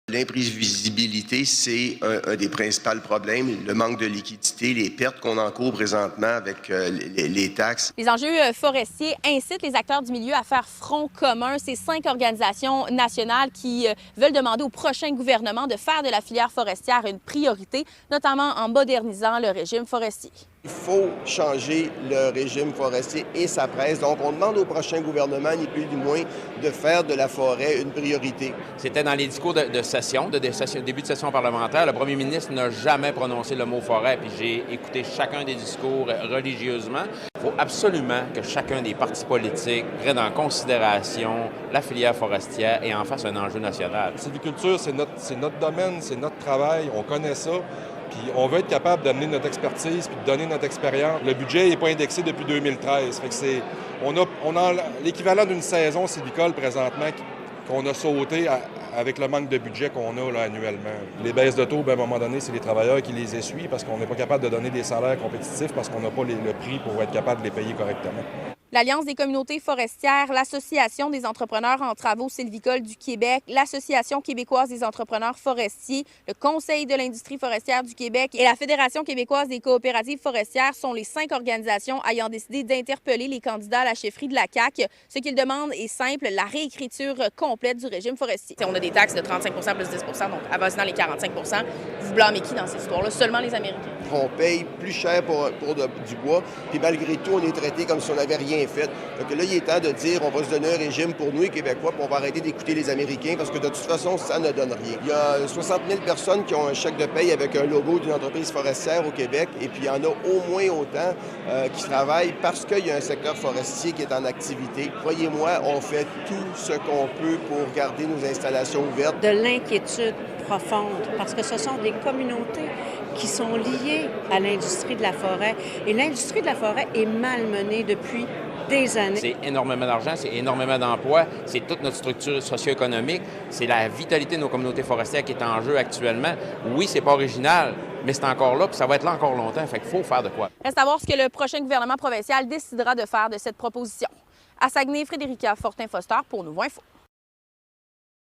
L'imprévisibilité, c'est un des principaux problèmes. Le manque de liquidité, les pertes qu'on encourt présentement avec les taxes. Les enjeux forestiers incitent les acteurs du milieu à faire front commun. Ces 5 organisations nationales qui veulent demander au prochain gouvernement de faire de la filière forestière une priorité, notamment en modernisant le régime forestier. Il faut changer le régime forestier et ça presse. Donc, on demande au prochain gouvernement, ni plus ni moins, de faire de la forêt une priorité. C'était dans les discours de début de session parlementaire. Le premier ministre n'a jamais prononcé le mot forêt, puis j'ai écouté chacun des discours religieusement. Il faut absolument que chacun des partis politiques prenne en considération la filière forestière et en fasse un enjeu national. La sylviculture, c'est notre domaine, c'est notre travail, on connaît ça. Puis on veut être capable d'amener notre expertise puis de donner notre expérience. Le budget n'est pas indexé depuis 2013. Fait que on a l'équivalent d'une saison sylvicole présentement qu'on a sauté avec le manque de budget qu'on a là, annuellement. Les baisses de taux, à un moment donné, c'est les travailleurs qui les essuient parce qu'on n'est pas capable de donner des salaires compétitifs parce qu'on n'a pas le prix pour être capable de les payer correctement. L'Alliance des communautés forestières, l'Association des entrepreneurs en travaux sylvicoles du Québec, l'Association québécoise des entrepreneurs forestiers, le Conseil de l'industrie forestière du Québec et la Fédération québécoise des coopératives forestières sont les 5 organisations ayant décidé d'interpeller les candidats à la chefferie de la CAQ. Ce qu'ils demandent est simple, la réécriture complète du régime forestier. On a des taxes de 35 plus 10 donc avoisinant les 45 Vous blâmez qui dans cette histoire-là? Seulement les Américains. On paye plus cher pour du bois, puis malgré tout, on est traité comme si on n'avait rien fait. Donc là, il est temps de dire on va se donner un régime pour nous, les Québécois, puis on va arrêter d'écouter les Américains, parce que de toute façon, ça ne donne rien. Il y a 60 000 personnes qui ont un chèque de paye avec un logo d'une entreprise forestière au Québec, et puis il y en a au moins autant qui travaillent parce qu'il y a un secteur forestier qui est en activité. Croyez-moi, on fait tout ce qu'on peut pour garder nos installations ouvertes. De l'inquiétude profonde, parce que ce sont des communautés qui sont liées à l'industrie de la forêt. Et l'industrie de la forêt est malmenée depuis des années. C'est énormément d'argent, c'est énormément d'emplois, c'est toute notre structure socio-économique, c'est la vitalité de nos communautés forestières qui est en jeu actuellement. Oui, c'est pas original, mais c'est encore là, puis ça va être là encore longtemps, fait qu'il faut faire de quoi. Reste à voir ce que le prochain gouvernement provincial décidera de faire de cette proposition. À Saguenay, Frédérica Fortin-Foster pour Nouveau Info.